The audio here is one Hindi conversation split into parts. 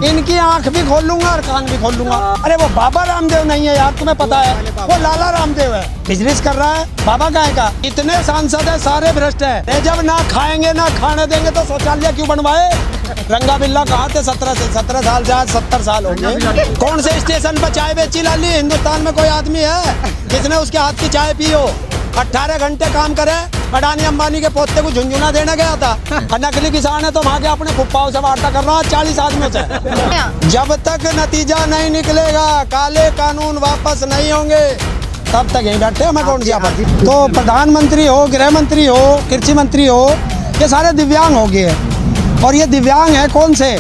इनकी आंख भी खोल लूंगा और कान भी खोल लूंगा। अरे वो बाबा रामदेव नहीं है यार, तुम्हें पता है, वो लाला रामदेव है, बिजनेस कर रहा है। बाबा का है का इतने सांसद है, सारे भ्रष्ट है। जब ना खाएंगे ना खाने देंगे तो शौचालय क्यों बनवाए? रंगा बिल्ला कहाँ थे 17 साल से, आज 70 साल हो गए। कौन से स्टेशन पर चाय बेची लाली? हिंदुस्तान में कोई आदमी है जिसने उसके हाथ की चाय पी हो? 18 घंटे काम करे। अडानी अंबानी के पोते को झुंझुना देने गया था। नकली किसान है तो वहाँ के अपने फुप्पाओं से वार्ता कर रहा है 40 आदमियों से। जब तक नतीजा नहीं निकलेगा, काले कानून वापस नहीं होंगे, तब तक यहीं बैठे मैं कौन सी आपत्ति। तो प्रधानमंत्री हो, गृह मंत्री हो, कृषि मंत्री हो, ये सारे दिव्यांग हो गए। और ये दिव्यांग है कौन से?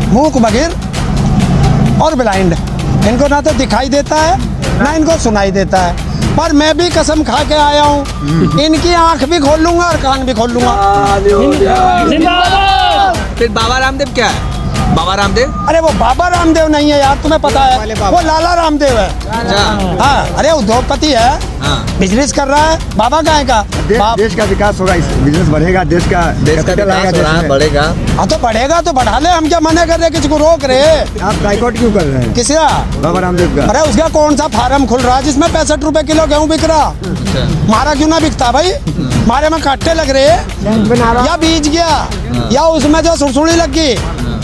मूक, बधिर और ब्लाइंड। इनको ना तो दिखाई देता है ना इनको सुनाई देता है। पर मैं भी कसम खा के आया हूँ, इनकी आंख भी खोल लूंगा और कान भी खोल लूंगा। फिर बाबा रामदेव क्या है? बाबा रामदेव? अरे वो बाबा रामदेव नहीं है यार, तुम्हें पता है, वो लाला रामदेव है। अच्छा। हाँ, अरे उद्योगपति है, बिजनेस कर रहा है। बाबा का है का देश का विकास होगा, इस बिजनेस बढ़ेगा, देश का विकास बढ़ेगा। हाँ तो बढ़ेगा तो बढ़ा ले, हम क्या मना कर रहे, किसी को रोक रहे? आप बाइकआउट क्यों कर रहे हैं? किसी बाबा रामदेव का? अरे उसका कौन सा फार्म खुल रहा है जिसमें 65 रुपए किलो गेहूँ बिक रहा? मारा क्यों ना बिकता भाई? मारे में कांटे लग रहे या बीज गया या उसमें जो सुड़सुड़ी लग गई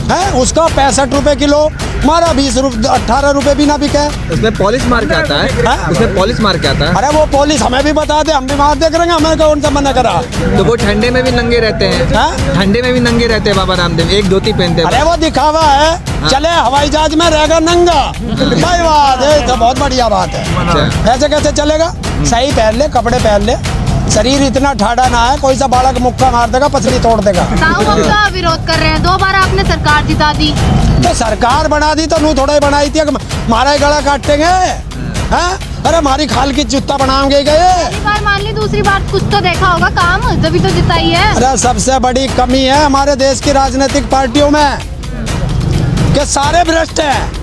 है, उसका 65 रुपए किलो, मारा 18 रुपए भी ना बिके। उसमें पॉलिश मार के आता है, उसमें पॉलिश मार के आता है। अरे वो पॉलिश हमें भी बता दे, हम भी मार देख रहे हैं, हमें कौन सा मना करा। तो वो ठंडे में भी नंगे रहते हैं, ठंडे में भी नंगे रहते हैं बाबा रामदेव, एक धोती पहनते हैं। अरे वो दिखावा है, चले हवाई जहाज में रहेगा नंगा, भाई बात है, तो बहुत बढ़िया बात है। ऐसे कैसे चलेगा? सही पहन ले, कपड़े पहन ले, शरीर इतना ठाड़ा ना है, कोई सा बालक मुक्का मार देगा, पसली तोड़ देगा। हम का विरोध कर रहे हैं, 2 बार आपने सरकार जिता दी। तो सरकार बना दी तो नू थोड़ा ही बनाई थी, मारा ही गला काटेंगे। हाँ? अरे हमारी खाल की जूता बनाओगे गए। पहली बार मान ली, दूसरी बार कुछ तो देखा होगा काम, तभी तो जिताई है। अरे सबसे बड़ी कमी है हमारे देश की राजनीतिक पार्टियों में कि सारे भ्रष्ट हैं।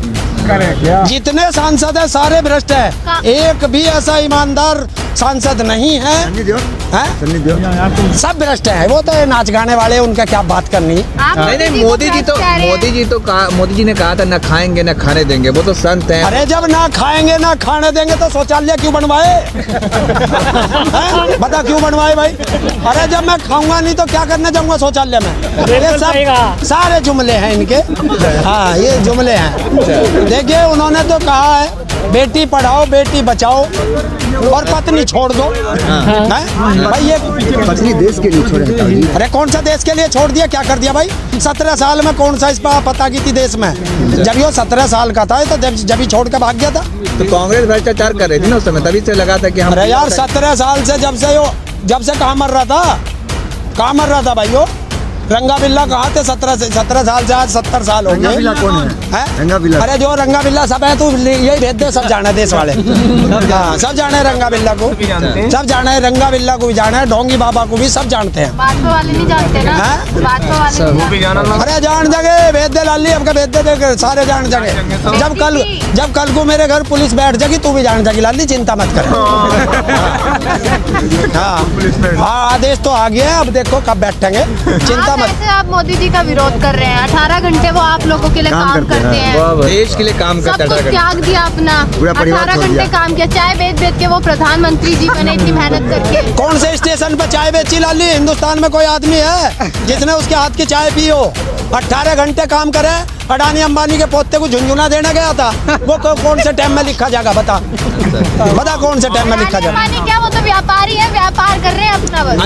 जितने सांसद है सारे भ्रष्ट है, एक भी ऐसा ईमानदार सांसद नहीं है। सब भ्रष्ट है। वो तो नाच गाने वाले, उनका क्या बात करनी। नहीं, मोदी जी ने कहा था न खाएंगे न खाने देंगे, वो तो संत हैं। अरे जब ना खाएंगे ना खाने देंगे तो शौचालय क्यों बनवाए? बता क्यों बनवाए भाई? अरे जब मैं खाऊंगा नहीं तो क्या करने जाऊंगा शौचालय में? ये सब सारे जुमले हैं इनके। हाँ, ये जुमले हैं। देखिए उन्होंने तो कहा है बेटी पढ़ाओ बेटी बचाओ और पत्नी छोड़ दो। भाई ये पत्नी देश के लिए छोड़े। अरे कौन सा देश के लिए छोड़ दिया? क्या कर दिया भाई? 17 साल में कौन सा इस पर पता की थी देश में? जब ये 17 साल का था तो जब ही छोड़ कर भाग गया था। तो कांग्रेस भ्रष्टाचार कर रही थी ना उस समय, तभी से लगा था कि हम। अरे यार 17 साल से जब से कहाँ मर रहा था भाई? रंगा बिल्ला कहाँ थे 17 साल से, आज 70 साल हो गए। कौन है? रंगा बिल्ला? अरे जो रंगा बिल्ला सब है, तू यही भेज दे, सब जाना देश वाले। हाँ, सब जाने रंगा बिल्ला को, सब जाना है, रंगा बिल्ला को भी जाना है, ढोंगी बाबा को भी सब जानते हैं। भाजपा वाले नहीं जानते ना? भाजपा वाले अरे जान जगह भेज दे लाली, हमका भेज दे, सारे जान जगह। जब कल को मेरे घर पुलिस बैठ जाएगी तू भी जान जाएगी लाली, चिंता मत कर। हाँ, आदेश तो आ गया है, अब देखो कब बैठेंगे, चिंता मत। आप मोदी जी का विरोध कर रहे हैं, 18 घंटे वो आप लोगों के लिए काम करते हैं, देश के लिए काम करते हैं। सब कुछ त्याग दिया अपना, 18 घंटे काम किया, चाय बेच के वो प्रधानमंत्री जी बने इतनी मेहनत करके। कौन से स्टेशन पर चाय बेची लाली? हिंदुस्तान में कोई आदमी है जिसने उसके हाथ की चाय पी हो? 18 घंटे काम करे। अडानी अंबानी के पोते को झुंझुना देने गया था, वो कौन से टाइम में लिखा जाएगा? बता कौन से टाइम में लिखा जाएगा? क्या वो तो व्यापारी है, व्यापार कर रहे हैं अपना बस।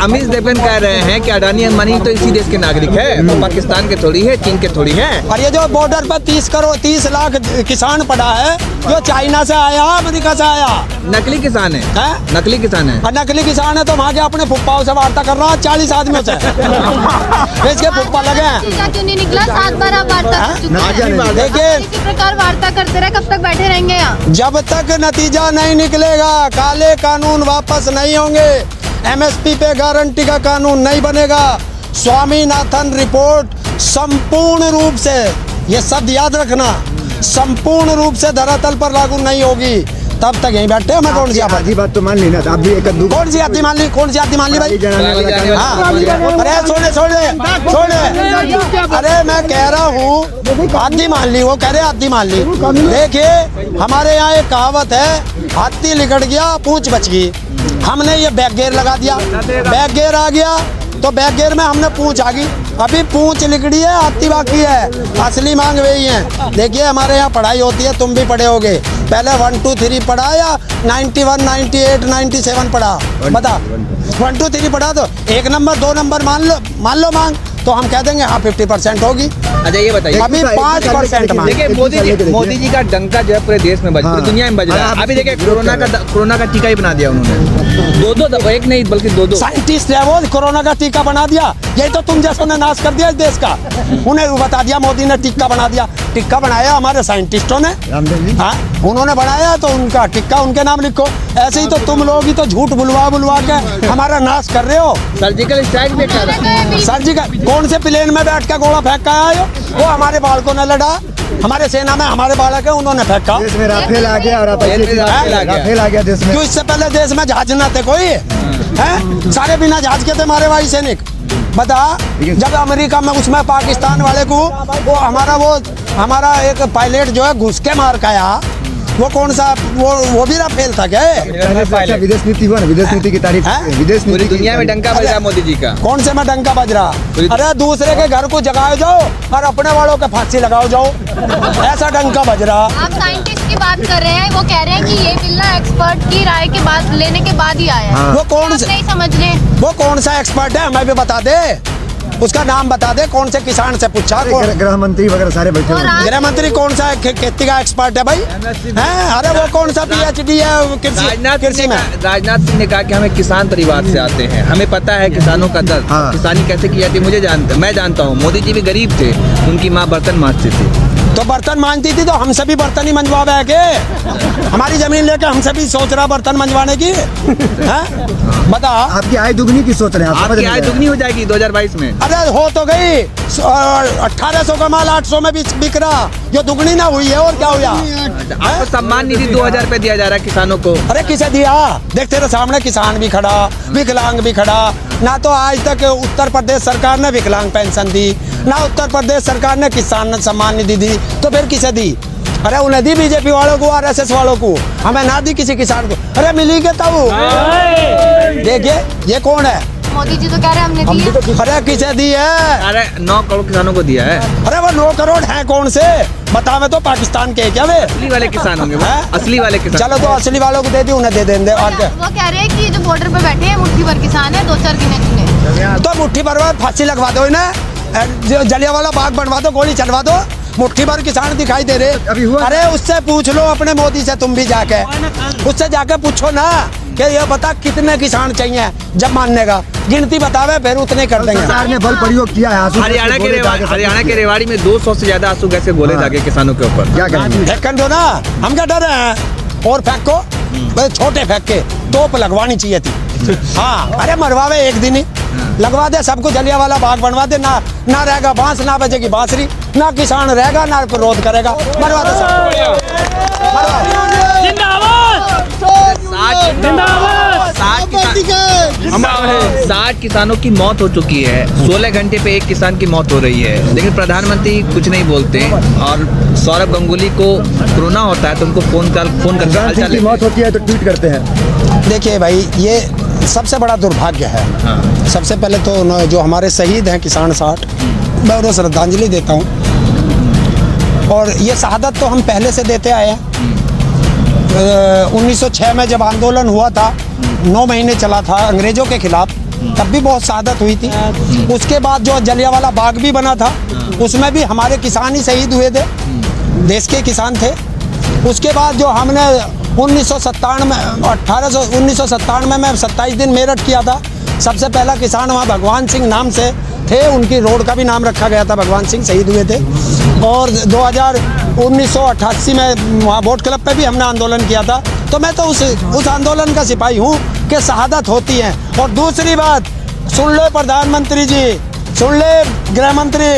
अमित देवेन कह रहे हैं कि अडानी अंबानी तो इसी देश के नागरिक है, वो पाकिस्तान के थोड़ी है, चीन के थोड़ी है। और ये जो बॉर्डर पर 30 लाख किसान पड़ा है, जो चाइना से आया, अमेरिका से आया, नकली किसान है, नकली किसान है। और नकली किसान है तो वहाँ के अपने फुप्पाओं से वार्ता कर रहा है 40 आदमियों से। इसके फुप्पा लगे हैं। क्यों नहीं निकला? 7 बार आप वार्ता कर चुके हैं। देखिए इसी प्रकार वार्ता करते रहे, कब तक बैठे रहेंगे यहाँ? जब तक नतीजा नहीं निकलेगा, काले कानून वापस नहीं होंगे, MSP पे गारंटी का कानून नहीं बनेगा, स्वामीनाथन रिपोर्ट संपूर्ण रूप से, ये शब्द याद रखना, संपूर्ण रूप से धरातल पर लागू नहीं होगी, तब तक यहीं बैठे हमें कौन सी आधी बात तो मान ली ना, तो आप भी एक दो कौन सी आदि मान ली, कौन सी आदि मान ली भाई? जनाने वाला काम। हाँ, अरे छोड़े अरे मैं कह रहा हूँ आदि मान ली, वो कह रहे आदि मान ली। देखिए हमारे यहाँ एक कहावत है, हाथी लिकड़ गया पूंछ बच गई। हमने ये बैक गेयर लगा दिया, बैक गेयर आ गया तो बैक गेयर में हमने पूंछ आ गई, अभी पूंछ लिकड़ी है, हाथी बाकी है। असली मांग वही है। देखिए हमारे यहाँ पढ़ाई होती है, तुम भी पढ़े होगे, पहले 1 2 3 पढ़ा या 91 98 97 पढ़ा? बता 1 2 3 पढ़ा तो 1 नंबर 2 नंबर मान लो मांग, तो हम कह देंगे हाँ 50% होगी। अच्छा ये बताइए, अभी 5% मांग। देखिए मोदी जी का डंका जो है पूरे देश में बज, पूरी दुनिया में बज रहा है। अभी देखिए कोरोना का टीका ही बना दिया उन्होंने, 2 एक नहीं बल्कि 2 साइंटिस्ट है वो, कोरोना का टीका बना दिया। यही तो तुम जैसों ने नाश कर दिया इस देश का। उन्हें बता दिया मोदी ने टीका बना दिया, टिक्का बनाया हमारे साइंटिस्टों ने। हाँ उन्होंने बनाया तो उनका टिक्का उनके नाम लिखो। ऐसे ही तो तुम लोग ही तो झूठ बुलवा के हमारा नाश कर रहे हो। सर्जिकल स्ट्राइक भी कर रहे हैं। सर्जिकल कौन से प्लेन में बैठ के गोला फेंक के आए हो? वो हमारे बालकों ने लड़ा, हमारे सेना में हमारे बालक है उन्होंने फेंका। देश में राफेल आ गया और आप राफेल आ गया देश में। क्यों इससे पहले देश में जहाज न थे कोई हैं? सारे बिना जहाज के थे हमारे भाई सैनिक। बता जब अमेरिका में उसमें पाकिस्तान वाले को वो हमारा एक पायलट जो है घुस के मार खाया, वो कौन सा वो भी राफेल था क्या? विदेश नीति हुआ ना, विदेश नीति की तारीफ, विदेश पूरी नीति दुनिया में डंका बज रहा मोदी जी का। कौन से में डंका बज रहा? अरे दूसरे के घर को जगाओ जाओ और अपने वालों के फांसी लगाओ जाओ, ऐसा डंका बज रहा। आप साइंटिस्ट की बात कर रहे हैं, वो कह रहे हैं कि ये बिल्ला एक्सपर्ट की राय के बाद लेने के बाद ही आया है। वो कौन आप से नहीं समझ रहे? वो कौन सा एक्सपर्ट है हमें भी बता दे, उसका नाम बता दे। कौन से किसान से पूछा? गृह मंत्री वगैरह सारे बैठे और हैं। गृह मंत्री कौन सा खेती का एक्सपर्ट है भाई? हैं? अरे वो कौन सा PhD है कृषि में? राजनाथ सिंह ने कहा कि हमें किसान परिवार से आते हैं, हमें पता है किसानों का दर्द, किसानी कैसे की जाती है मैं जानता हूँ। मोदी जी भी गरीब थे, उनकी माँ बर्तन मांजती थी, तो बर्तन मांजती थी तो हमसे भी बर्तन ही मंजवावे है के? हमारी जमीन लेके हमसे भी सोच रहा बर्तन मंजवाने की? हैं? बता। आपकी आय दुगनी की सोच रहे हैं आप? आपकी आय दुगनी हो जाएगी 2022 में। अरे हो तो गई, 1800 का माल 800 में बिक रहा, जो दुगनी ना हुई है और क्या हुआ? आपको सम्मान निधि 2000 रुपए दिया जा रहा है किसानों को। अरे किसे दिया? देख तेरे सामने किसान भी खड़ा, विकलांग भी खड़ा। ना तो आज तक उत्तर प्रदेश सरकार ने विकलांग पेंशन दी, ना उत्तर प्रदेश सरकार ने किसान सम्मान निधि दी, तो फिर किसे दी? अरे उन्हें दी बीजेपी वालों को, RSS वालों को, हमें ना दी किसी किसान को। अरे मिली के तब देखिए ये कौन है? मोदी जी तो कह रहे हैं हमने दी है। अरे किसे दी है? अरे 9 करोड़ किसानों को दिया है। अरे वो 9 करोड़ है कौन से? बतावे तो पाकिस्तान के क्या वे? असली वाले किसान होंगे वो, असली वाले किसान। चलो तो असली वालों को दे दी, उन्हें दे देंगे और क्या? वो कह रहे हैं कि जो बॉर्डर पे बैठे हैं मुट्ठी भर किसान है, 2-4 गिने। तो मुट्ठी भर फांसी लगवा दो इन्हें, जलियांवाला बाग बनवा दो, गोली चलवा दो, मुट्ठी भर किसान दिखाई दे रहे। अभी हुआ। अरे उससे पूछ लो अपने मोदी से, तुम भी जाके उससे जाके पूछो ना कि ये बता कितने किसान चाहिए, जब मानने का गिनती बतावे फिर उतने कर देंगे। सरकार ने बल प्रयोग किया है। हरियाणा के रेवाड़ी में 200 से ज्यादा आंसू गैस बोले जाके किसानों के ऊपर। क्या करेंगे? फेंकन दो ना, हम क्या डर रहे हैं? और फेंको छोटे फेंक के, तोप लगवानी चाहिए थी। हाँ अरे मरवावे एक दिन ही लगवा दे सबको, जलियांवाला बाग बनवा दे, ना रहेगा बांस, ना बजेगी बांसुरी, ना किसान रहेगा, ना विरोध करेगा, मरवा दे सबको। 60 किसानों की मौत हो चुकी है, 16 घंटे पे एक किसान की मौत हो रही है, लेकिन प्रधानमंत्री कुछ नहीं बोलते। और सौरभ गांगुली को कोरोना होता है तो उनको फोन करके हालचाल की मौत होती है तो ट्वीट करते हैं। देखिए भाई ये सबसे बड़ा दुर्भाग्य है। सबसे पहले तो जो हमारे शहीद हैं किसान 60, मैं उन्हें श्रद्धांजलि देता हूँ। और ये शहादत तो हम पहले से देते आए हैं। 1906 में जब आंदोलन हुआ था, 9 महीने चला था अंग्रेजों के खिलाफ, तब भी बहुत शहादत हुई थी। उसके बाद जो जलियांवाला बाग भी बना था, उसमें भी हमारे किसान ही शहीद हुए थे, देश के किसान थे। उसके बाद जो हमने 1997 में 27 दिन मेरठ किया था, सबसे पहला किसान वहाँ भगवान सिंह नाम से थे, उनकी रोड का भी नाम रखा गया था, भगवान सिंह शहीद हुए थे। और 1988 में वहाँ वोट क्लब पे भी हमने आंदोलन किया था। तो मैं तो उस आंदोलन का सिपाही हूँ कि शहादत होती है। और दूसरी बात सुन ले प्रधानमंत्री जी, सुन ले गृह मंत्री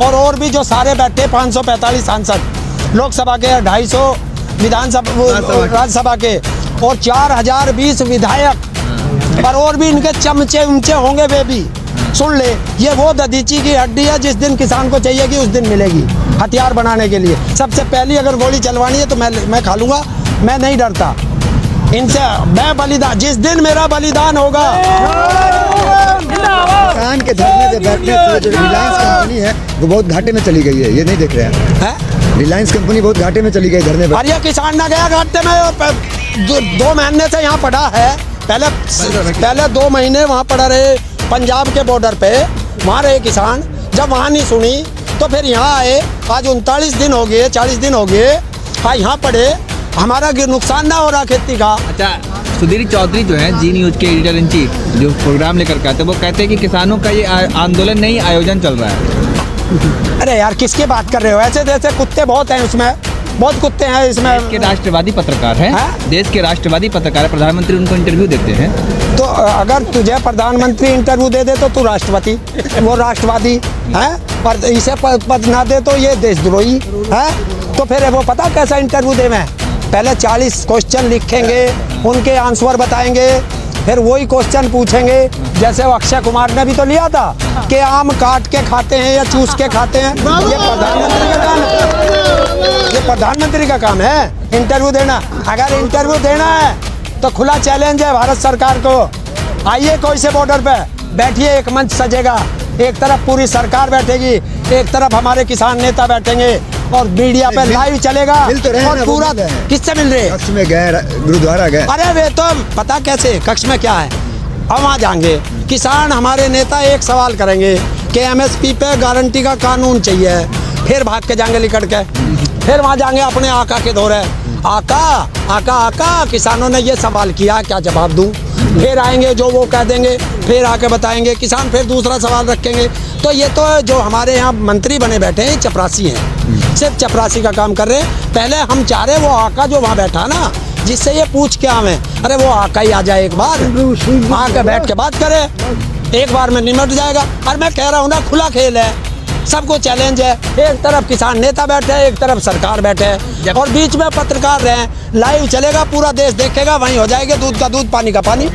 और भी जो सारे बैठे 545 सांसद, लोकसभा के 250 राज्यसभा के और 4020 विधायक पर और भी इनके चमचे उमचे होंगे वे भी। सुन ले, ये वो दधीची की हड्डी है, जिस दिन किसान को चाहिएगी उस दिन मिलेगी हथियार बनाने के लिए। सबसे पहली अगर गोली चलवानी है तो मैं खा लूंगा, मैं नहीं डरता इनसे। मैं बलिदान, जिस दिन मेरा बलिदान होगा। किसान के धरने पे बैठने से जो रिलायंस कंपनी है वो बहुत घाटे में चली गई है, ये नहीं देख रहे हैं। रिलायंस कंपनी बहुत घाटे में चली गई धरने पे। और ये किसान ना गया घाटे में, 2 महीने से यहाँ पड़ा है। पहले 2 महीने वहाँ पड़ा रहे पंजाब के बॉर्डर पे, वहाँ रहे किसान। जब वहाँ नहीं सुनी तो फिर यहाँ आए। आज 39 दिन हो गए, 40 दिन हो गए, आज यहाँ पड़े। हमारा नुकसान ना हो रहा खेती का। अच्छा, सुधीर चौधरी जो है जी न्यूज के एडिटर इन चीफ, जो प्रोग्राम लेकर के आते हैं, वो कहते हैं कि किसानों का ये आंदोलन नहीं, आयोजन चल रहा है। अरे यार, किसकी बात कर रहे हो? ऐसे जैसे कुत्ते बहुत हैं उसमें, बहुत कुत्ते हैं इसमें। देश के राष्ट्रवादी पत्रकार हैं, देश के राष्ट्रवादी पत्रकार है, प्रधानमंत्री उनको इंटरव्यू देते हैं। तो अगर तुझे प्रधानमंत्री इंटरव्यू दे तो तू राष्ट्रपति, वो राष्ट्रवादी है, पर इसे पद ना दे तो ये देशद्रोही है। तो फिर वो पता कैसा इंटरव्यू दे? मैं पहले 40 क्वेश्चन लिखेंगे, उनके आंसर बताएंगे, फिर वही क्वेश्चन पूछेंगे। जैसे वो अक्षय कुमार ने भी तो लिया था कि आम काट के खाते हैं या चूस के खाते हैं। ये प्रधानमंत्री का काम है, ये प्रधानमंत्री का काम है इंटरव्यू देना। अगर इंटरव्यू देना है तो खुला चैलेंज है भारत सरकार को। आइए कोई से बॉर्डर पे बैठिए, एक मंच सजेगा, एक तरफ पूरी सरकार बैठेगी, एक तरफ हमारे किसान नेता बैठेंगे और मीडिया पे लाइव चलेगा। और पूरा किससे मिल रहे? कक्ष में गए, गुरुद्वारा गए। अरे वे तो पता कैसे, कक्ष में क्या है, अब वहाँ जाएंगे किसान, हमारे नेता एक सवाल करेंगे कि MSP पे गारंटी का कानून चाहिए। फिर भाग के जाएंगे लिकड़ के, फिर वहाँ जाएंगे अपने आका के दौरे। आका आका आका, किसानों ने ये सवाल किया, क्या जवाब दूं? फिर आएंगे, जो वो कह देंगे, फिर आके बताएंगे किसान, फिर दूसरा सवाल रखेंगे। तो ये तो जो हमारे यहाँ मंत्री बने बैठे हैं चपरासी हैं, सिर्फ चपरासी का काम कर रहे हैं। पहले हम चाह रहे वो आका जो वहाँ बैठा ना, जिससे ये पूछ के आवे, अरे वो आका ही आ जाए एक बार, आके बैठ के बात करे, एक बार में निमट जाएगा। और मैं कह रहा हूँ ना, खुला खेल है, सबको चैलेंज है। एक तरफ किसान नेता बैठे हैं, एक तरफ सरकार बैठे है, और बीच में पत्रकार रहे। लाइव चलेगा, पूरा देश देखेगा, वहीं हो जाएगा दूध का दूध, पानी का पानी।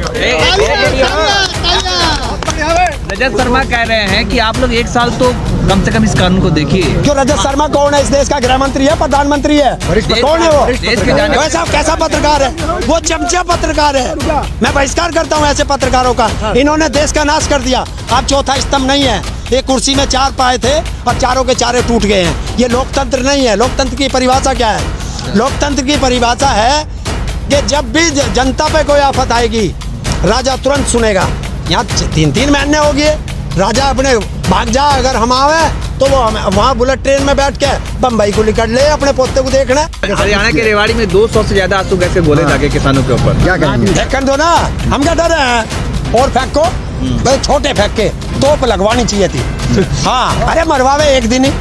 रजत शर्मा कह रहे हैं कि आप लोग 1 साल तो कम से कम इस कानून को देखिए। क्यों? रजत शर्मा कौन है? इस देश का गृह मंत्री है, प्रधानमंत्री है, कौन है वो? देश के जाने वैसा कैसा पत्रकार है वो? चमचा पत्रकार है। मैं बहिष्कार करता हूँ ऐसे पत्रकारों का। इन्होंने देश का नाश कर दिया। आप चौथा स्तंभ नहीं है। एक कुर्सी में 4 पाए थे और चारों के चारे टूट गए हैं। ये लोकतंत्र नहीं है। लोकतंत्र की परिभाषा क्या है? लोकतंत्र की परिभाषा है कि जब भी जनता पे कोई आफत आएगी, राजा तुरंत सुनेगा। यहाँ 3-3 महीने हो गए, राजा अपने भाग जा, अगर हम आवे तो वो वहाँ बुलेट ट्रेन में बैठ के बम्बई को निकल ले अपने पोते को देखना। हरियाणा के रेवाड़ी में 200 से ज्यादा आंसू गैसें बोले जाके किसानों के ऊपर। क्या करेंगे? फेंकन दो ना, हम क्या डर रहे हैं? और फेंको, भाई छोटे फेंक के तोप लगवानी चाहिए थी। हाँ, अरे मरवावे एक दिन ही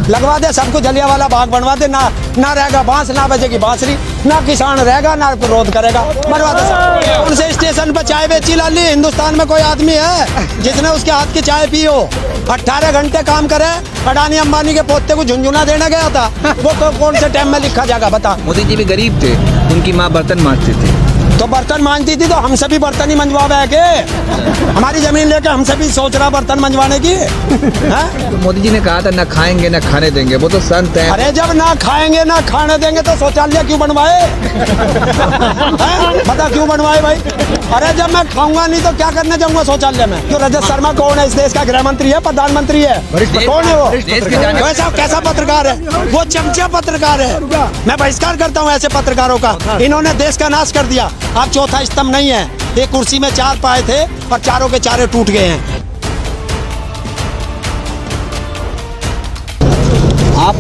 लगवा दे, सबको जलियांवाला बाग बनवा दे। ना रहेगा बांस, ना बजेगी बांसुरी, ना किसान रहेगा, ना विरोध करेगा, मरवा दे सब। उनसे स्टेशन पर चाय बेची लाली। हिंदुस्तान में कोई आदमी है जिसने उसके हाथ की चाय पी हो? 18 घंटे काम करे। अडानी अंबानी के पोते को झुंझुना देने गया था, वो कौन से टाइम में लिखा जाएगा बता? मोदी जी भी गरीब थे, उनकी माँ बर्तन मांजती थी। तो बर्तन मांजती थी तो हमसे भी बर्तन ही मंजवावे है के? हमारी जमीन लेके हमसे भी सोच रहा बर्तन मंजवाने की? तो मोदी जी ने कहा था ना खाएंगे ना खाने देंगे, वो तो संत है। अरे जब ना खाएंगे ना खाने देंगे तो शौचालय क्यों बनवाए? बता क्यों बनवाए भाई? अरे जब मैं खाऊंगा नहीं तो क्या करने जाऊंगा शौचालय में? क्यों? रजत शर्मा कौन है? इस देश का गृह मंत्री है, प्रधानमंत्री है, कौन है वो? वैसा कैसा पत्रकार है वो? चमचा पत्रकार है। मैं बहिष्कार करता हूँ ऐसे पत्रकारों का। इन्होंने देश का नाश कर दिया। आप चौथा स्तंभ नहीं है। एक कुर्सी में 4 पाए थे और चारों के चारे टूट गए हैं। आप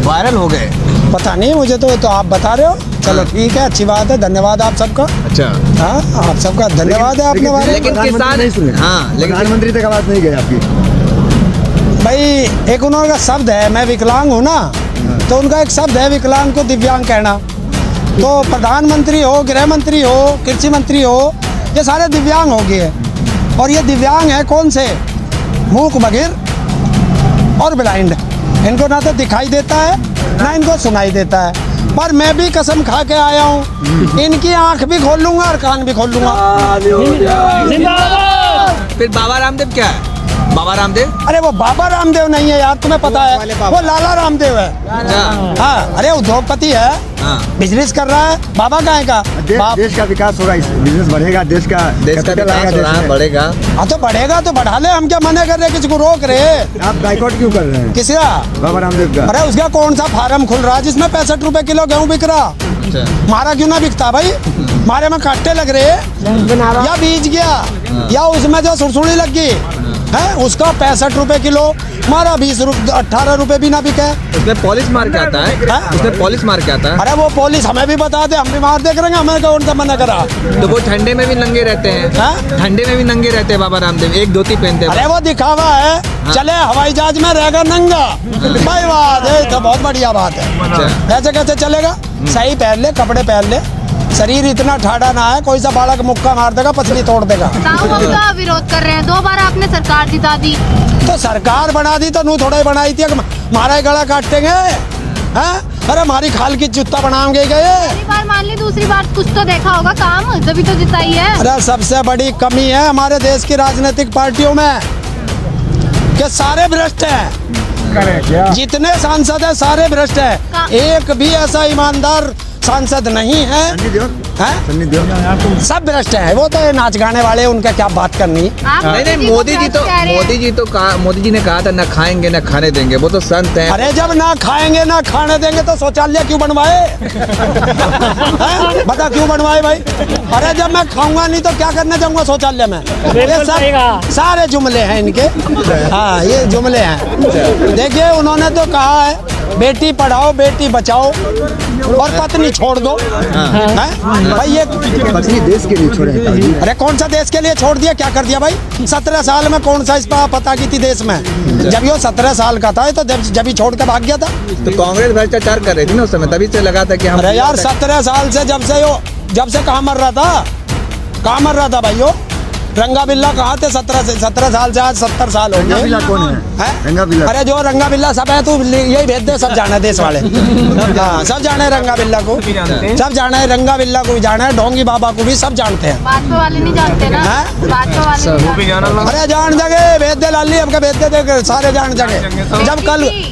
वायरल हो गए? पता नहीं मुझे, तो आप बता रहे हो। चलो ठीक है, अच्छी बात है, धन्यवाद आप सबका। अच्छा, हाँ, आप सबका धन्यवाद है आपने वायरल। लेकिन किसान नहीं सुने। हाँ, लेकिन प्रधानमंत्री तक आवाज नहीं गई आपकी। भाई एक उनका शब्द है, मैं विकलांग हूँ ना, तो उनका एक शब्द है विकलांग को दिव्यांग कहना। तो प्रधानमंत्री हो, गृह मंत्री हो, कृषि मंत्री हो, ये सारे दिव्यांग हो गए। और ये दिव्यांग है कौन से? मूक, बधिर और ब्लाइंड। इनको ना तो दिखाई देता है ना इनको सुनाई देता है। पर मैं भी कसम खा के आया हूँ, इनकी आंख भी खोल लूंगा और कान भी खोल लूंगा। फिर बाबा रामदेव क्या है? बाबा रामदेव? अरे वो बाबा रामदेव नहीं है यार, तुम्हें पता है, वो लाला रामदेव है। अच्छा। हाँ, अरे उद्योगपति है, हाँ। बिजनेस कर रहा है। बाबा कहाँ का? देश का विकास होगा, इस बिजनेस बढ़ेगा, देश का capital आएगा विकास हो रहा देश है, में। बढ़ेगा। हाँ तो बढ़ेगा तो बढ़ा ले, हम क्या मना कर रहे हैं, किसी को रोक रहे हैं? आप बाइकआउट क्यों कर रहे हैं किसी का? बाबा रामदेव का? अरे उसका कौन सा फार्म खुल रहा है जिसमें 65 रुपए किलो गेहूँ बिक रहा? अच्छा। मारा क्यों ना बिकता भाई? मारे में कांटे लग रहे या बीज गया या उसमें जो सुरसुड़ी लग गई है, उसका 65 रुपए किलो, मारा 18 रुपए भी ना बिके। उसमें पॉलिश मार के आता है, हाँ? उसमें पॉलिश मार के आता है। अरे वो पुलिस हमें भी बता दे, हम भी मार देख रहे हैं, हमें कौन सा मना करा? तो वो ठंडे में भी नंगे रहते हैं। हाँ? ठंडे में भी नंगे रहते हैं बाबा रामदेव, एक धोती पहनते हैं। अरे वो दिखावा है, चले हवाई जहाज में रहेगा नंगा, भाई बात है, तो बहुत बढ़िया बात है। अच्छा। ऐसे कैसे चलेगा? सही पहन ले, कपड़े पहन ले, शरीर इतना ठाड़ा ना है, कोई सा बालक मुक्का मार देगा, पसली तोड़ देगा। ताऊ हम का विरोध कर रहे हैं, 2 बार आपने सरकार जिता दी। तो सरकार बना दी तो नू थोड़ा ही बनाई थी, हमारा ही गला काटेंगे हैं? अरे हमारी खाल की जूता बनाएंगे गए। पहली बार मान ली, दूसरी बार कुछ तो देखा होगा काम, तभी तो जिताई है। अरे सबसे बड़ी कमी है हमारे देश की राजनीतिक पार्टियों में कि सारे भ्रष्ट हैं। जितने सांसद हैं सारे भ्रष्ट हैं, एक भी ऐसा ईमानदार सांसद नहीं है। सन्नी देओल सब भ्रष्ट है। वो तो ये नाच गाने वाले, उनका क्या बात करनी। आप नहीं, को मोदी जी भ्रष्ट कह रहे हैं। मोदी जी ने कहा था, ना खाएंगे ना खाने देंगे। वो तो संत हैं। अरे जब ना खाएंगे ना खाने देंगे तो शौचालय क्यों बनवाए? हैं? बता क्यों बनवाए भाई? अरे जब मैं खाऊंगा नहीं तो क्या करने जाऊंगा शौचालय में? ये सब सारे जुमले हैं इनके। हाँ, ये जुमले हैं। देखिए उन्होंने तो कहा है बेटी पढ़ाओ बेटी बचाओ और पत्नी छोड़ दो। हैं? भाई ये पत्नी देश के लिए छोड़े हैं ताऊ जी। अरे कौन सा देश के लिए छोड़ दिया? क्या कर दिया भाई? 17 साल में कौन सा इस पर पता की थी देश में? जब ये 17 साल का था तो जब ही छोड़ कर भाग गया था। तो कांग्रेस भ्रष्टाचार कर रही थी ना उस समय, तभी से लगा था कि हम। अरे यार 17 साल से जब से कहाँ मर रहा था? कहाँ मर रहा था भाइयों? रंगा बिल्ला कहाँ थे? 17 साल से आज 70 साल हो रंगा गए। बिल्ला कौन है? रंगा बिल्ला। अरे जो रंगा बिल्ला सब है, तू यही भेज दे, सब जाना है देश वाले। हाँ, सब जाने हैं रंगा बिल्ला को, सब जाना है, रंगा बिल्ला को भी जाना है, ढोंगी बाबा को भी सब जानते हैं। भाजपा वाले नहीं जानते ना? हैं? भाजपा वाले नहीं जानते। अरे जान जगे भेज दे लाली, अब भेज दे, सारे जान जगे।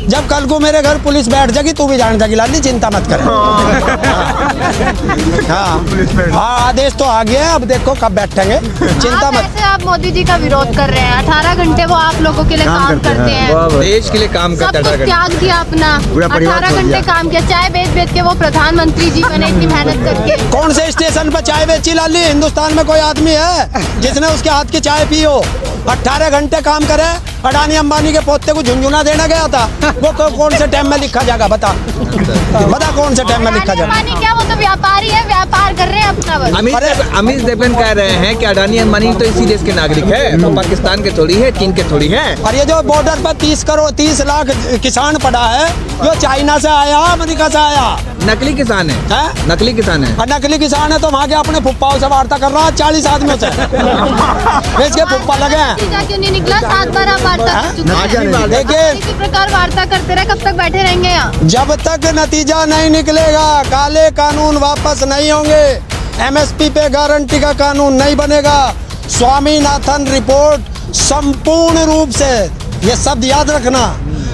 जब कल को मेरे घर पुलिस बैठ जाएगी तू भी जान जाएगी लाली, चिंता मत कर। हाँ, आदेश तो आ गया है, अब देखो कब बैठेंगे, चिंता आप मत। ऐसे आप मोदी जी का विरोध कर रहे हैं। 18 घंटे वो आप लोगों के लिए काम करते हैं, देश के लिए काम सब करता कुछ था। त्याग दिया अपना। पूरा परिवार 18 छोड़ घंटे दिया। काम किया, चाय बेच के वो प्रधानमंत्री जी बने, इतनी मेहनत करके। कौन से स्टेशन पर चाय बेची लाली? हिंदुस्तान में कोई आदमी है जिसने उसके हाथ की चाय पी हो? 18 घंटे काम करे, अडानी अंबानी के पोते को झुंझुना देना गया था, वो कौन से टाइम में लिखा जाएगा? बता कौन से टाइम में लिखा जाएगा? अडानी क्या, वो तो व्यापारी है, व्यापार कर रहे हैं अपना बस। अमित देवगन कह रहे हैं कि अडानी अंबानी तो इसी देश के नागरिक है, वो पाकिस्तान के थोड़ी है, चीन के थोड़ी है। और ये जो बॉर्डर पर 30 लाख किसान पड़ा है, जो चाइना से आया, अमेरिका से आया, नकली किसान है, हैं? नकली किसान है। और नकली किसान है तो वहाँ के अपने फुप्पाओं से वार्ता कर रहा है 40 आदमियों से। इसके फुप्पा लगे हैं। नतीजा क्यों नहीं निकला? 7 बार आप वार्ता कर चुके हैं। देखिए इसी प्रकार वार्ता करते रहे, कब तक बैठे रहेंगे यहाँ? जब तक नतीजा नहीं निकलेगा, काले कानून वापस नहीं होंगे, MSP पे गारंटी का कानून नहीं बनेगा, स्वामीनाथन रिपोर्ट संपूर्ण रूप से, ये शब्द याद रखना,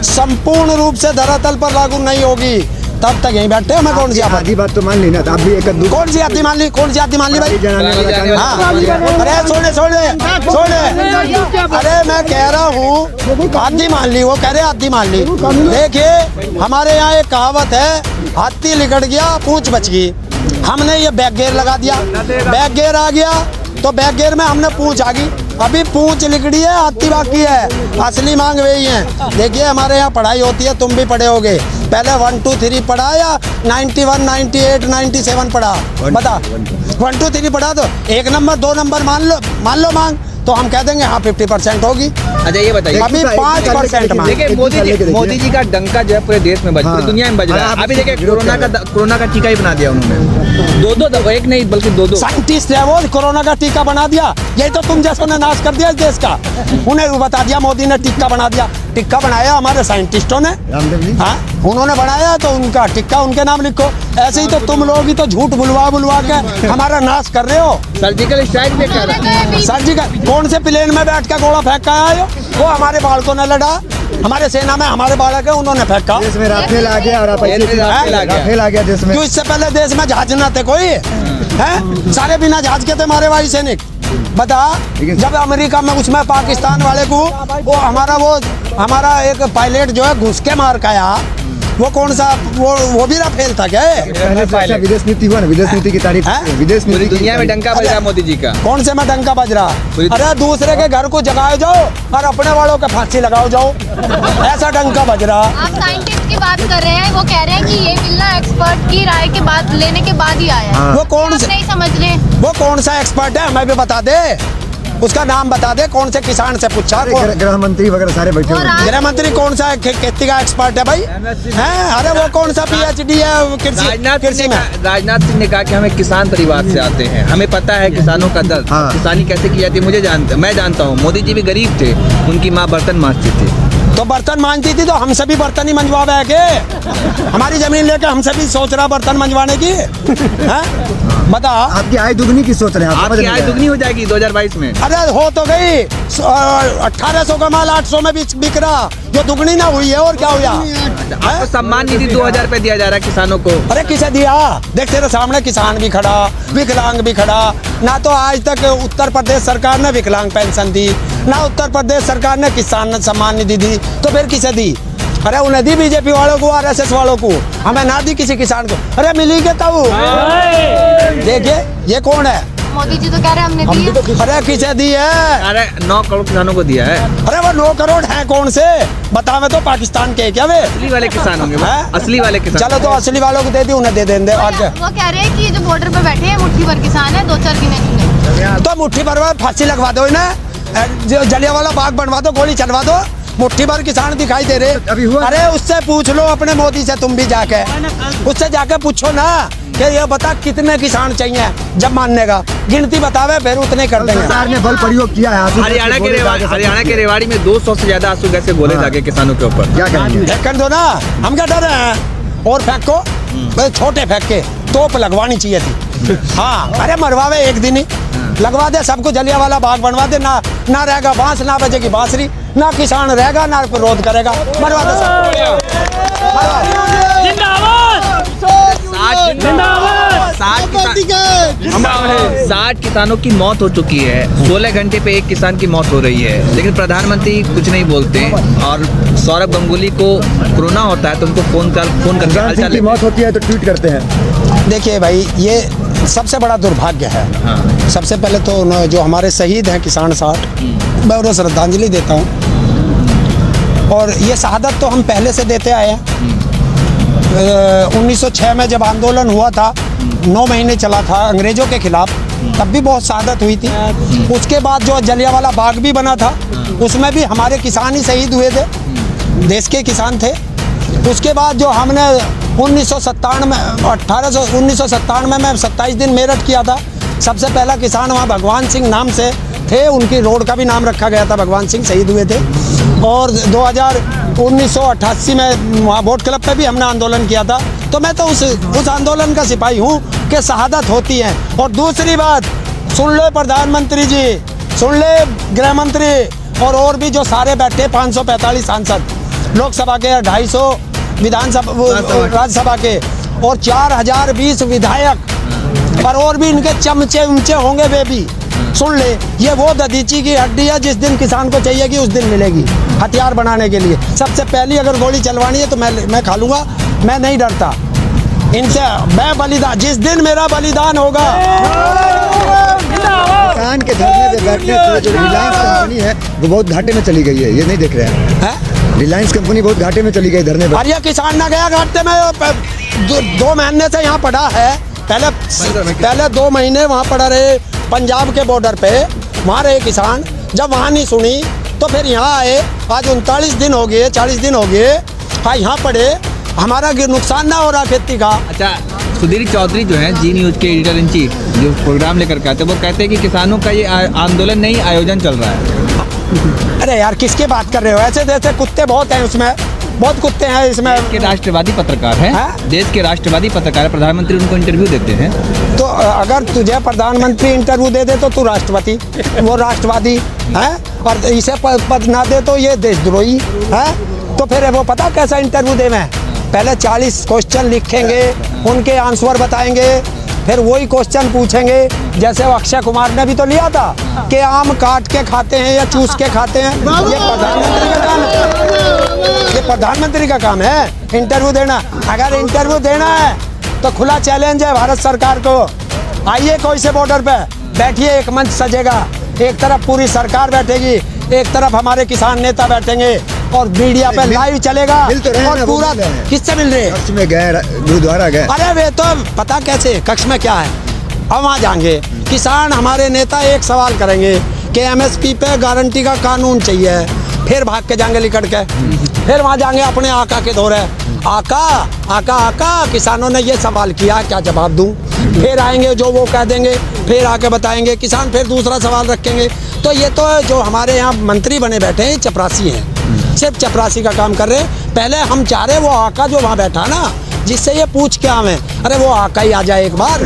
संपूर्ण रूप से धरातल पर लागू नहीं होगी, तब तक यहीं बैठे। मैं कौन सी आधी बात तो मान ली ना, आप भी एक कौन सी आदि मान ली? कौन सी आदि मान ली भाई? हाँ, अरे छोड़े। अरे मैं कह रहा हूँ आदि मान ली, वो कह रहे आदि मान ली। देखिए हमारे यहाँ एक कहावत है, हाथी लिकड़ गया पूंछ बच गई। हमने ये बैक गेयर लगा दिया, बैक गेयर आ गया तो बैक गेयर में हमने पूंछ आ गई, अभी पूंछ लिकड़ी है, हाथी बाकी है, असली मांग वही है। देखिए हमारे यहाँ पढ़ाई होती है, तुम भी पढ़े होगे, पहले 1 2 3 पढ़ा या 91 98 97 पढ़ा? बता, 1 2 3 पढ़ा तो 1 नंबर 2 नंबर मान लो मांग, तो हम कह देंगे हाँ 50% होगी। अच्छा ये बताइए, अभी 5% मांग। देखिए मोदी जी का डंका जो है पूरे देश में बज, पूरी दुनिया में बज रहा है। अभी देखिए कोरोना का टीका ही बना दिया उन्होंने, 2 दवा, एक नहीं बल्कि 2 साइंटिस्ट है वो, कोरोना का टीका बना दिया। यही तो तुम जैसों ने नाश कर दिया इस देश का। उन्हें बता दिया मोदी ने टीका बना दिया, टिक्का बनाया हमारे साइंटिस्टों ने, रामदेव जी। हाँ उन्होंने बनाया तो उनका टिक्का उनके नाम लिखो। ऐसे ही तो तुम लोग ही तो झूठ बुलवा के हमारा नाश कर रहे हो। सर्जिकल स्ट्राइक भी कर रहा है। सर्जिकल कौन से प्लेन में बैठ के गोला फेंक के आए हो? वो हमारे बालकों ने लड़ा, हमारे सेना में हमारे बालक है उन्होंने फेंका। देश में राफेल आ गया और आप देश में राफेल आ गया देश में। क्यों इससे पहले देश में जहाज न थे कोई है? सारे बिना जहाज के थे हमारे वायु सैनिक। बता जब अमेरिका में उसमें पाकिस्तान वाले को वो हमारा एक पायलट जो है घुस के मार खाया, वो कौन सा वो भी राफेल था क्या? पहले से अच्छा विदेश नीति हुआ ना, विदेश नीति की तारीफ, विदेश पूरी नीति दुनिया में डंका बज रहा है मोदी जी का। कौन से में डंका बज रहा? अरे दूसरे के घर को जगाओ जाओ और अपने वालों के फांसी लगाओ जाओ, ऐसा डंका बज रहा। आप साइंटिस्ट की बात कर रहे हैं, वो कह रहे हैं कि ये बिल ना एक्सपर्ट की राय के बाद लेने के बाद ही आया है। वो कौन आप से नहीं समझ रहे? वो कौन सा एक्सपर्ट है हमें भी बता दे, उसका नाम बता दे। कौन से किसान से पूछा? गृह मंत्री वगैरह सारे बैठे हुए हैं। गृह मंत्री कौन सा खेती का एक्सपर्ट है भाई? हैं? अरे वो कौन सा PhD है कृषि में? राजनाथ सिंह ने कहा कि हमें किसान परिवार से आते हैं, हमें पता है किसानों का दर्द, हाँ। किसानी कैसे की जाती है मैं जानता हूँ। मोदी जी भी गरीब थे, उनकी माँ बर्तन मांजती थी। तो बर्तन मांजती थी तो हमसे भी बर्तन ही मंजवावे है के? हमारी जमीन लेके हमसे भी सोच रहा बर्तन मंजवाने की? हैं? बता। आपकी आय दुगनी की सोच रहे हैं आप? समझ आपकी नहीं आय रहे। दुगनी हो जाएगी 2022 में। अरे हो तो गई 1800 का माल 800 में बिक रहा, जो दुगनी ना हुई है और क्या हुआ? आपको सम्मान निधि 2000 रुपए दिया जा रहा है किसानों को। अरे किसे दिया? देख तेरे सामने किसान भी खड़ा, विकलांग भी खड़ा। ना तो आज तक उत्तर प्रदेश सरकार ने विकलांग पेंशन दी, ना उत्तर प्रदेश सरकार ने किसान सम्मान निधि दी, तो फिर किसे दी? अरे उन्हें दी बीजेपी वालों को, RSS वालों को, हमें ना दी किसी किसान को। अरे मिली के तब देखिए ये कौन है? मोदी जी तो कह रहे हैं हमने दी है। अरे किसे दी है? अरे 9 करोड़ किसानों को दिया है। अरे वो 9 करोड़ है कौन से? बतावे तो पाकिस्तान के क्या वे? असली वाले किसान होंगे वो, हैं? असली वाले किसान। चलो तो असली वालों को दे दी, उन्हें दे देंगे और क्या? वो कह रहे हैं कि ये जो बॉर्डर पे बैठे हैं मुट्ठी भर किसान है, 2-4 गिने चुने। तो मुट्ठी भर फांसी लगवा दो इन्हें, जो जलियांवाला बाग बनवा दो, गोली चलवा दो। मुट्ठी भर किसान दिखाई दे रहे। अभी हुआ। अरे उससे पूछ लो अपने मोदी से, तुम भी जाके उससे जाके पूछो ना कि ये बता कितने किसान चाहिए, जब मानने का गिनती बतावे फिर उतने कर देंगे। सरकार ने बल प्रयोग किया है। आंसू हरियाणा के रेवाड़ी में 200 से ज्यादा आंसू गैस से गोले दागे किसानों के ऊपर। क्या कहेंगे? फेंकन दो ना, हम क्या डर रहे हैं? और फेंको भाई, छोटे फेंक के तोप लगवानी चाहिए थी। हाँ अरे मरवावे एक दिन ही लगवा दे, सबको जलियांवाला बाग बनवा दे। ना रहेगा बांस, ना बजेगी बांसुरी, ना किसान रहेगा, ना विरोध करेगा। मरवा दे सबको। 60 किसानों की मौत हो चुकी है, 16 घंटे पे एक किसान की मौत हो रही है, लेकिन प्रधानमंत्री कुछ नहीं बोलते। और सौरभ गंगुली को कोरोना होता है तो उनको फोन करके हालचाल की मौत होती है तो ट्वीट करते हैं। देखिए भाई, ये सबसे बड़ा दुर्भाग्य है। हाँ। सबसे पहले तो जो हमारे शहीद हैं किसान 60, मैं उन्हें श्रद्धांजलि देता हूँ। और ये शहादत तो हम पहले से देते आए हैं। 1906 में जब आंदोलन हुआ था, 9 महीने चला था अंग्रेजों के खिलाफ, तब भी बहुत शहादत हुई थी। उसके बाद जो जलियांवाला बाग भी बना था, उसमें भी हमारे किसान ही शहीद हुए थे, देश के किसान थे। उसके बाद जो हमने 1997 में मैं 27 दिन मेरठ किया था। सबसे पहला किसान वहाँ भगवान सिंह नाम से थे, उनकी रोड का भी नाम रखा गया था, भगवान सिंह शहीद हुए थे। और 1988 में वहाँ बोट क्लब पे भी हमने आंदोलन किया था। तो मैं तो उस आंदोलन का सिपाही हूँ कि शहादत होती है। और दूसरी बात सुन लो प्रधानमंत्री जी, सुन ले गृह मंत्री, और भी जो सारे बैठे 545 सांसद, लोकसभा के 250 विधानसभा राज्यसभा के, और 4020 विधायक, और भी इनके चमचे उमचे होंगे वे भी। सुन ले, ये वो दधीची की हड्डी है, जिस दिन किसान को चाहिएगी उस दिन मिलेगी हथियार बनाने के लिए। सबसे पहली अगर गोली चलवानी है तो मैं खा लूँगा, मैं नहीं डरता इनसे। मैं बलिदान, जिस दिन मेरा बलिदान होगा। किसान के धरने पे बैठने से जो रिलायंस कंपनी है वो बहुत घाटे में चली गई है, ये नहीं देख रहे हैं? रिलायंस कंपनी बहुत घाटे में चली गई धरने पे। और ये किसान ना गया घाटे में, 2 महीने से यहाँ पड़ा है। पहले 2 महीने वहाँ पड़ा रहे पंजाब के बॉर्डर पे, वहाँ रहे किसान। जब वहाँ नहीं सुनी तो फिर यहाँ आए। आज 39 दिन हो गए, 40 दिन हो गए, हाँ यहाँ पड़े। हमारा नुकसान ना हो रहा खेती का। अच्छा, सुधीर चौधरी जो हैं जी न्यूज़ के एडिटर इन चीफ, जो प्रोग्राम लेकर के आते हैं, वो कहते हैं कि किसानों का ये आंदोलन नहीं आयोजन चल रहा है। अरे यार किसकी बात कर रहे हो? ऐसे जैसे कुत्ते बहुत हैं उसमें, बहुत कुत्ते हैं इसमें। देश के राष्ट्रवादी पत्रकार हैं, हाँ? देश के राष्ट्रवादी पत्रकार, प्रधानमंत्री उनको इंटरव्यू देते हैं। तो अगर तुझे प्रधानमंत्री इंटरव्यू दे दे तो तू राष्ट्रपति, वो राष्ट्रवादी है, और इसे पद ना दे तो ये देशद्रोही है। तो फिर वो पता कैसा इंटरव्यू दे? मैं पहले 40 क्वेश्चन लिखेंगे, उनके आंसर बताएंगे, फिर वही क्वेश्चन पूछेंगे। जैसे वो अक्षय कुमार ने भी तो लिया था कि आम काट के खाते हैं या चूस के खाते हैं। ये प्रधानमंत्री का काम है, ये प्रधानमंत्री का काम है इंटरव्यू देना। अगर इंटरव्यू देना है तो खुला चैलेंज है भारत सरकार को। आइए कोई से बॉर्डर पे बैठिए, एक मंच सजेगा, एक तरफ पूरी सरकार बैठेगी, एक तरफ हमारे किसान नेता बैठेंगे और मीडिया पे लाइव चलेगा। मिल तो रहे हैं और ना, पूरा वो मिल रहे हैं। किससे मिल रहे हैं? कक्ष में गए, गुरुद्वारा गए। अरे वे तो पता कैसे कक्ष में क्या है, अब वहाँ जाएंगे किसान, हमारे नेता एक सवाल करेंगे कि एमएसपी पे गारंटी का कानून चाहिए, फिर भाग के जाएंगे लिकट के, फिर वहाँ जाएंगे अपने आका के दौरे, आका आका आका किसानों ने ये सवाल किया, क्या जवाब दूं? फिर आएंगे जो वो कह देंगे, फिर आके बताएंगे, किसान फिर दूसरा सवाल रखेंगे। तो ये तो जो हमारे यहाँ मंत्री बने बैठे हैं चपरासी हैं, सिर्फ चपरासी का काम कर रहे हैं। पहले हम चाह रहे वो आका जो वहाँ बैठा ना, जिससे ये पूछ के आवे, अरे वो आका ही आ जाए एक बार,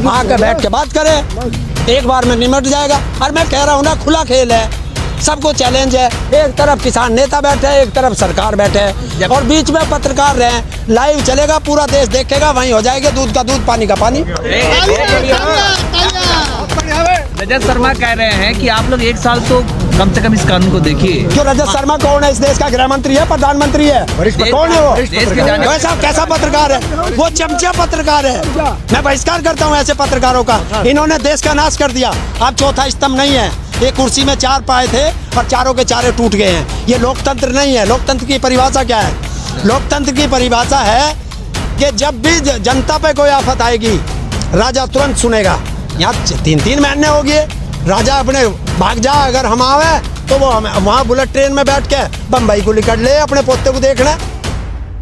आके बैठ के बात करे, एक बार में निमट जाएगा। और मैं कह रहा हूँ ना, खुला खेल है, सबको चैलेंज है। एक तरफ किसान नेता बैठे हैं, एक तरफ सरकार बैठे है, और बीच में पत्रकार रहे। लाइव चलेगा, पूरा देश देखेगा, वहीं हो जाएगा दूध का दूध, पानी का पानी। रजत शर्मा कह रहे हैं कि आप लोग एक साल तो कम से कम इस कानून को देखिए। क्यों? रजत शर्मा कौन है? इस देश का गृह मंत्री है, प्रधानमंत्री है, कौन है वो? वैसा कैसा पत्रकार है वो? चमचा पत्रकार है। मैं बहिष्कार करता हूँ ऐसे पत्रकारों का। इन्होंने देश का नाश कर दिया। अब चौथा स्तंभ नहीं है, एक कुर्सी में 4 पाए थे और चारों के चारे टूट गए हैं। ये लोकतंत्र नहीं है। लोकतंत्र की परिभाषा क्या है? लोकतंत्र की परिभाषा है कि जब भी जनता पे कोई आफत आएगी, राजा तुरंत सुनेगा। यहाँ 3-3 महीने हो गए, राजा अपने भाग जा, अगर हम आवे तो वो वहाँ बुलेट ट्रेन में बैठ के बम्बई को निकल ले अपने पोते को देखना।